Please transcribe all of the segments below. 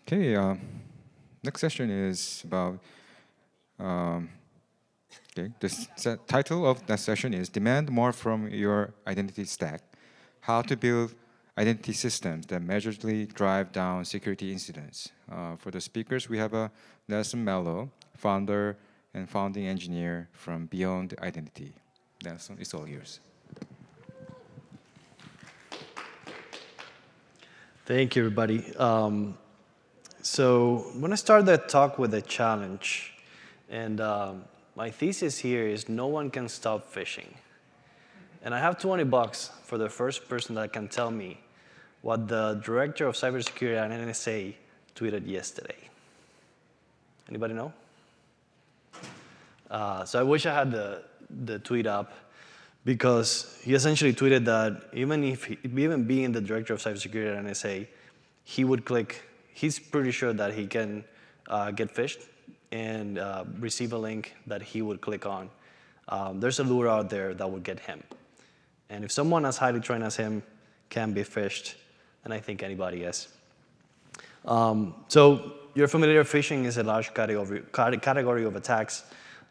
Okay, next session is about, um, okay, title of that session is Demand More from Your Identity Stack, How to Build Identity Systems that Measurably Drive Down Security Incidents. For the speakers, we have Nelson Mello, founder and founding engineer from Beyond Identity. Nelson, it's all yours. Thank you, everybody. So I'm going to start the talk with a challenge. And my thesis here is no one can stop phishing. And I have $20 for the first person that can tell me what the director of cybersecurity at NSA tweeted yesterday. Anybody know? So I wish I had the tweet up, because he essentially tweeted that even being the director of cybersecurity at NSA, he would click. He's pretty sure that he can get phished and receive a link that he would click on. There's a lure out there that would get him. And if someone as highly trained as him can be phished, then I think anybody is. So you're familiar, phishing is a large category of attacks.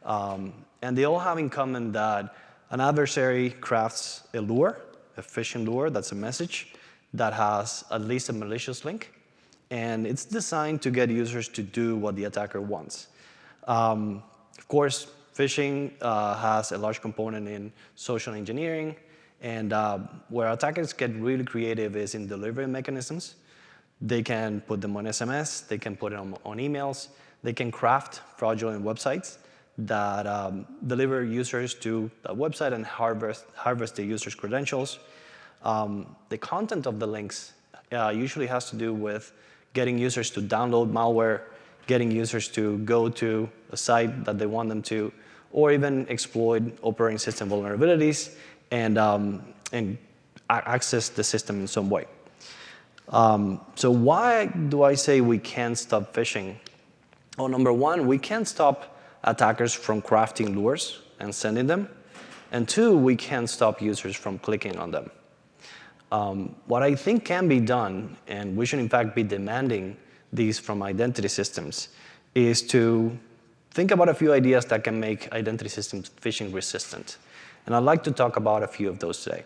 And they all have in common that an adversary crafts a lure, a phishing lure, that's a message, that has at least a malicious link. And it's designed to get users to do what the attacker wants. Of course, phishing has a large component in social engineering. And where attackers get really creative is in delivery mechanisms. They can put them on SMS. They can put it on emails. They can craft fraudulent websites that deliver users to a website and harvest the user's credentials. The content of the links usually has to do with getting users to download malware, getting users to go to a site that they want them to, or even exploit operating system vulnerabilities and access the system in some way. So why do I say we can't stop phishing? Well, number one, we can't stop attackers from crafting lures and sending them. And two, we can't stop users from clicking on them. What I think can be done, and we should in fact be demanding these from identity systems, is to think about a few ideas that can make identity systems phishing resistant. And I'd like to talk about a few of those today.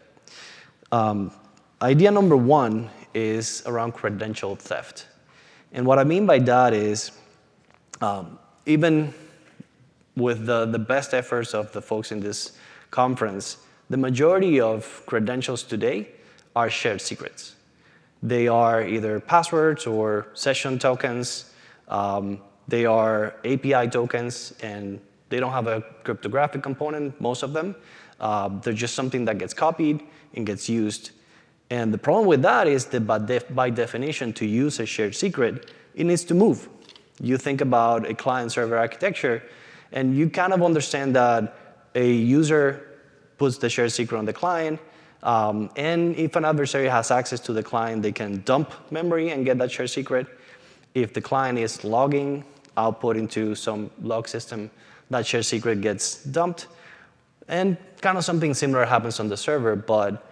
Idea number one is around credential theft. And what I mean by that is, even with the best efforts of the folks in this conference, the majority of credentials today are shared secrets. They are either passwords or session tokens. They are API tokens, and they don't have a cryptographic component, most of them. They're just something that gets copied and gets used. And the problem with that is that by definition, to use a shared secret, it needs to move. You think about a client-server architecture, and you kind of understand that a user puts the shared secret on the client, and if an adversary has access to the client, they can dump memory and get that shared secret. If the client is logging output into some log system, that shared secret gets dumped. And kind of something similar happens on the server, but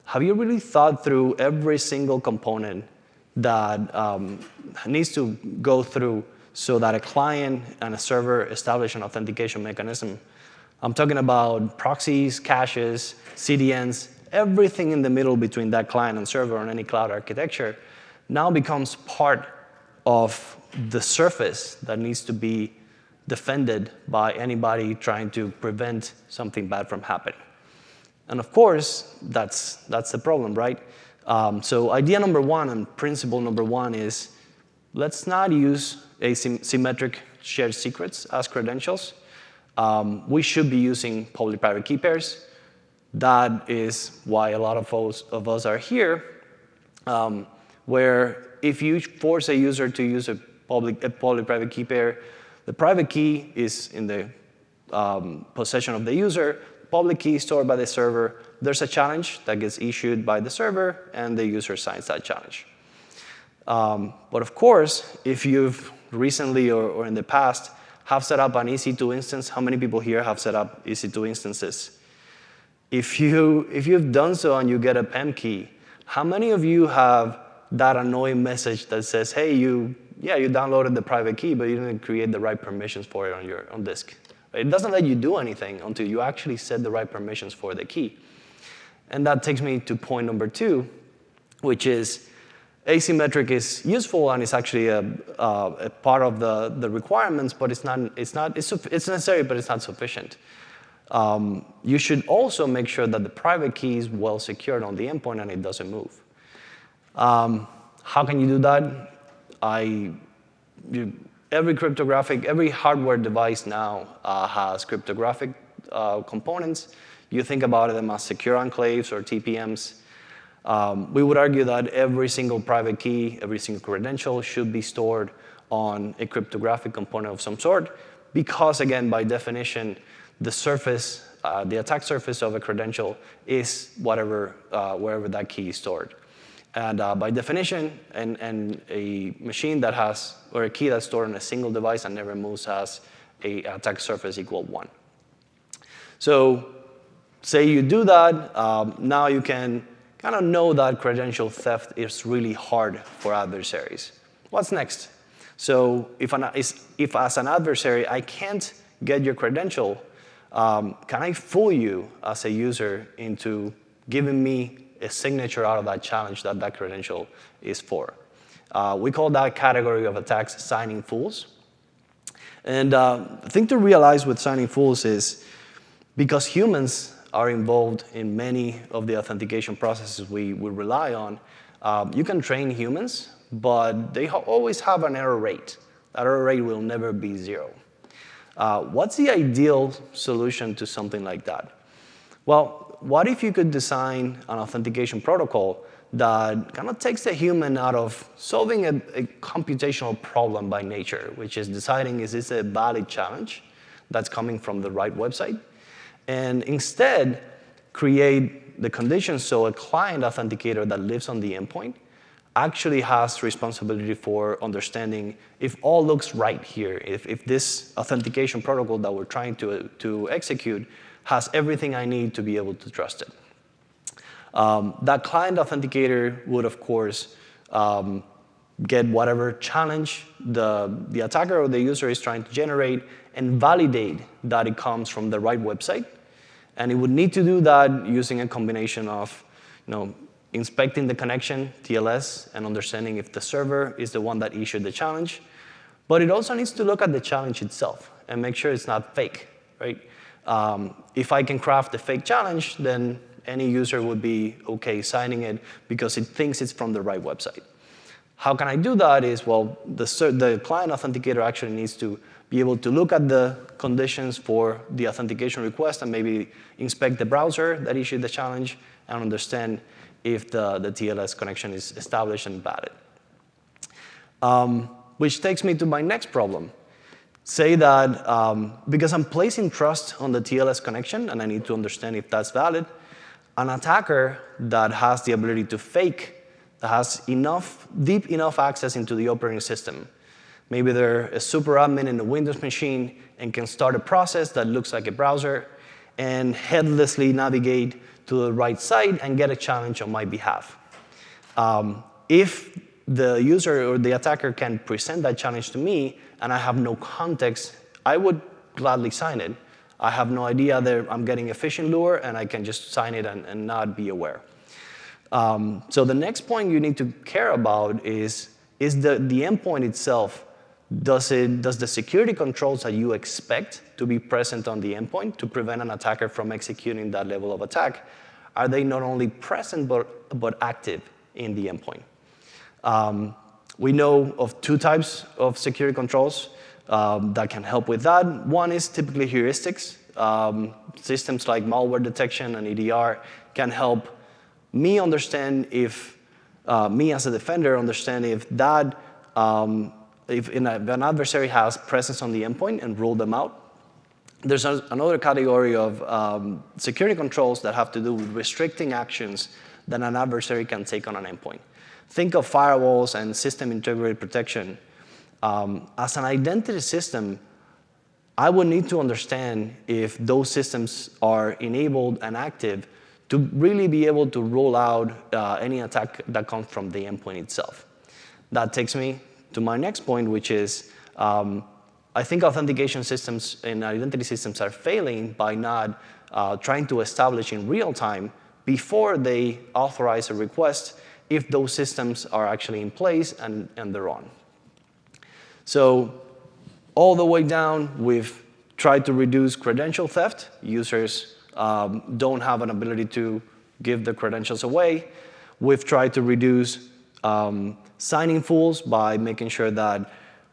have you really thought through every single component that needs to go through so that a client and a server establish an authentication mechanism? I'm talking about proxies, caches, CDNs, everything in the middle between that client and server on any cloud architecture now becomes part of the surface that needs to be defended by anybody trying to prevent something bad from happening. And of course, that's the problem, right? So idea number one and principle number one is, let's not use asymmetric shared secrets as credentials. We should be using public-private key pairs. That is why a lot of us are here, where if you force a user to use a public-private key pair, the private key is in the possession of the user, public key is stored by the server. There's a challenge that gets issued by the server, and the user signs that challenge. But of course, if you've recently or in the past have set up an EC2 instance, how many people here have set up EC2 instances? If you've done so and you get a PEM key, how many of you have that annoying message that says, hey, you downloaded the private key, but you didn't create the right permissions for it on disk. It doesn't let you do anything until you actually set the right permissions for the key. And that takes me to point number 2, which is asymmetric is useful and it's actually a part of the requirements, but it's necessary, but it's not sufficient. You should also make sure that the private key is well secured on the endpoint and it doesn't move. How can you do that? Every hardware device now has cryptographic components. You think about them as secure enclaves or TPMs. We would argue that every single private key, every single credential should be stored on a cryptographic component of some sort because, again, by definition, the attack surface of a credential is wherever that key is stored. And by definition, and a machine that has, or a key that's stored on a single device and never moves has a attack surface equal 1. So say you do that, now you can kind of know that credential theft is really hard for adversaries. What's next? So if as an adversary I can't get your credential, can I fool you as a user into giving me a signature out of that challenge that that credential is for? We call that category of attacks signing fools. And the thing to realize with signing fools is because humans are involved in many of the authentication processes we rely on, you can train humans, but they always have an error rate. That error rate will never be 0. What's the ideal solution to something like that? Well, what if you could design an authentication protocol that kind of takes the human out of solving a computational problem by nature, which is deciding, is this a valid challenge that's coming from the right website? And instead, create the conditions so a client authenticator that lives on the endpoint actually has responsibility for understanding if all looks right here, if this authentication protocol that we're trying to execute has everything I need to be able to trust it. That client authenticator would, of course, get whatever challenge the attacker or the user is trying to generate and validate that it comes from the right website. And it would need to do that using a combination of inspecting the connection, TLS, and understanding if the server is the one that issued the challenge. But it also needs to look at the challenge itself and make sure it's not fake, right? If I can craft a fake challenge, then any user would be OK signing it because it thinks it's from the right website. How can I do that is, well, the client authenticator actually needs to be able to look at the conditions for the authentication request and maybe inspect the browser that issued the challenge and understand if the TLS connection is established and valid. Which takes me to my next problem. Say that because I'm placing trust on the TLS connection and I need to understand if that's valid, an attacker that has the ability to fake, that has deep enough access into the operating system. Maybe they're a super admin in a Windows machine and can start a process that looks like a browser and headlessly navigate to the right site and get a challenge on my behalf. If the user or the attacker can present that challenge to me and I have no context, I would gladly sign it. I have no idea that I'm getting a phishing lure, and I can just sign it and not be aware. So the next point you need to care about is the endpoint itself. Does the security controls that you expect to be present on the endpoint to prevent an attacker from executing that level of attack, are they not only present but active in the endpoint? We know of 2 types of security controls that can help with that. One is typically heuristics. Systems like malware detection and EDR can help me understand if, me as a defender, understand if that, if an adversary has presence on the endpoint and rule them out. There's another category of security controls that have to do with restricting actions that an adversary can take on an endpoint. Think of firewalls and system integrity protection. As an identity system, I would need to understand if those systems are enabled and active to really be able to roll out any attack that comes from the endpoint itself. That takes me to my next point, which is I think authentication systems and identity systems are failing by not trying to establish in real time before they authorize a request if those systems are actually in place and they're on. So all the way down, we've tried to reduce credential theft. Users don't have an ability to give the credentials away. We've tried to reduce signing fools by making sure that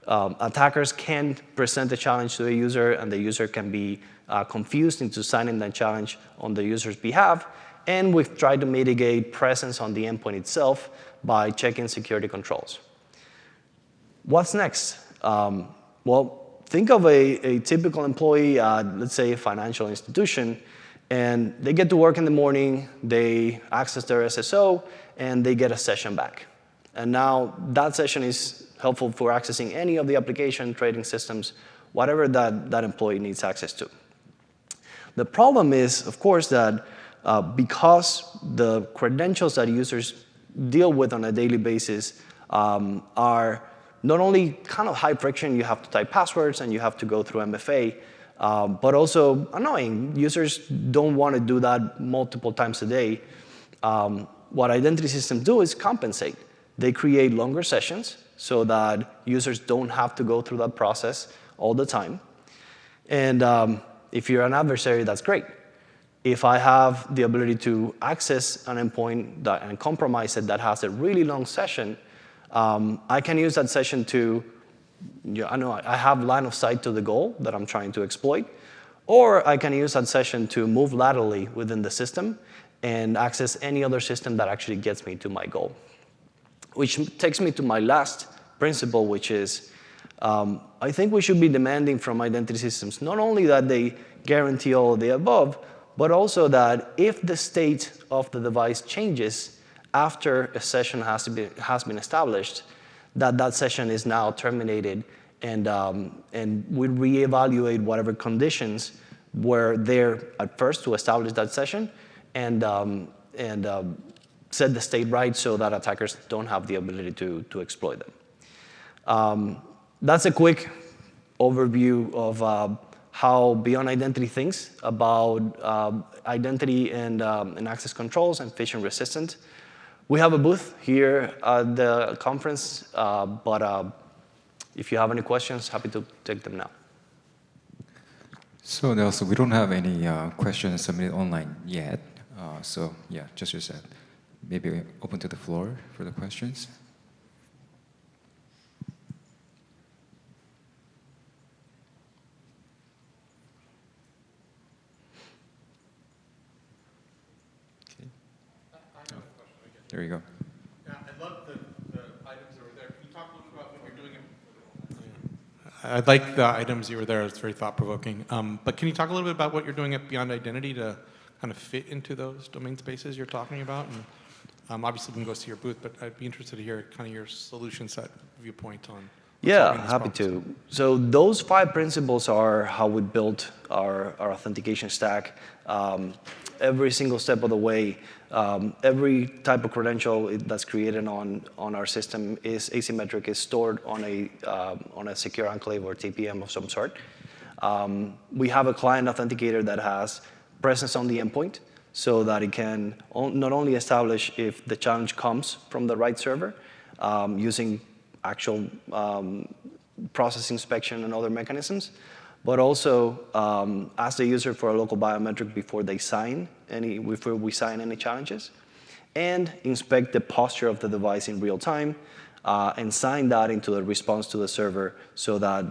attackers can present a challenge to the user, and the user can be confused into signing that challenge on the user's behalf. And we've tried to mitigate presence on the endpoint itself by checking security controls. What's next? Well, think of a typical employee at, let's say, a financial institution, and they get to work in the morning, they access their SSO, and they get a session back. And now that session is helpful for accessing any of the application, trading systems, whatever that employee needs access to. The problem is, of course, that because the credentials that users deal with on a daily basis are not only kind of high friction, you have to type passwords and you have to go through MFA, but also annoying. Users don't want to do that multiple times a day. What identity systems do is compensate. They create longer sessions so that users don't have to go through that process all the time. And if you're an adversary, that's great. If I have the ability to access an endpoint and compromise it that has a really long session, I can use that session to, I have line of sight to the goal that I'm trying to exploit, or I can use that session to move laterally within the system and access any other system that actually gets me to my goal. Which takes me to my last principle, which is I think we should be demanding from identity systems not only that they guarantee all of the above, but also that if the state of the device changes after a session has been established, that session is now terminated, and we reevaluate whatever conditions were there at first to establish that session, and set the state right so that attackers don't have the ability to exploit them. That's a quick overview of how Beyond Identity thinks about identity and access controls and phishing resistant. We have a booth here at the conference, but if you have any questions, happy to take them now. So Nelson, we don't have any questions submitted online yet. So yeah, just you said, maybe open to the floor for the questions. There you go. Yeah, I love the items that were there. Can you talk a little bit about what you're doing? I like the items you were there. It's very thought-provoking. But can you talk a little bit about what you're doing at Beyond Identity to kind of fit into those domain spaces you're talking about? And obviously, we can go see your booth, but I'd be interested to hear kind of your solution set viewpoint on. Yeah, happy to. So those 5 principles are how we built our authentication stack. Every single step of the way, every type of credential that's created on our system is asymmetric, is stored on a secure enclave or TPM of some sort. We have a client authenticator that has presence on the endpoint so that it can not only establish if the challenge comes from the right server using actual process inspection and other mechanisms, but also ask the user for a local biometric before we sign any challenges, and inspect the posture of the device in real time, and sign that into the response to the server so that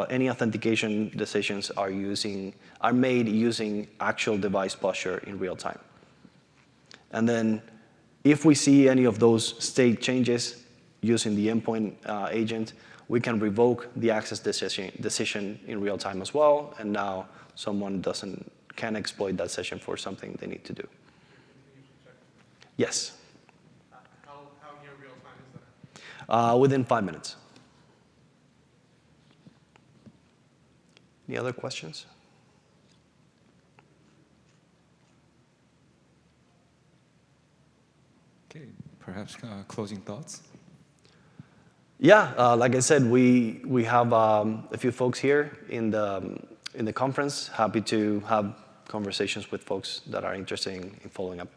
any authentication decisions are made using actual device posture in real time. And then if we see any of those state changes using the endpoint agent, we can revoke the access decision in real time as well, and now someone can exploit that session for something they need to do. Yes. How near real time is that? Within 5 minutes. Any other questions? perhaps closing thoughts? Yeah, like I said, we have a few folks here in the conference. Happy to have conversations with folks that are interested in following up.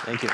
Thank you.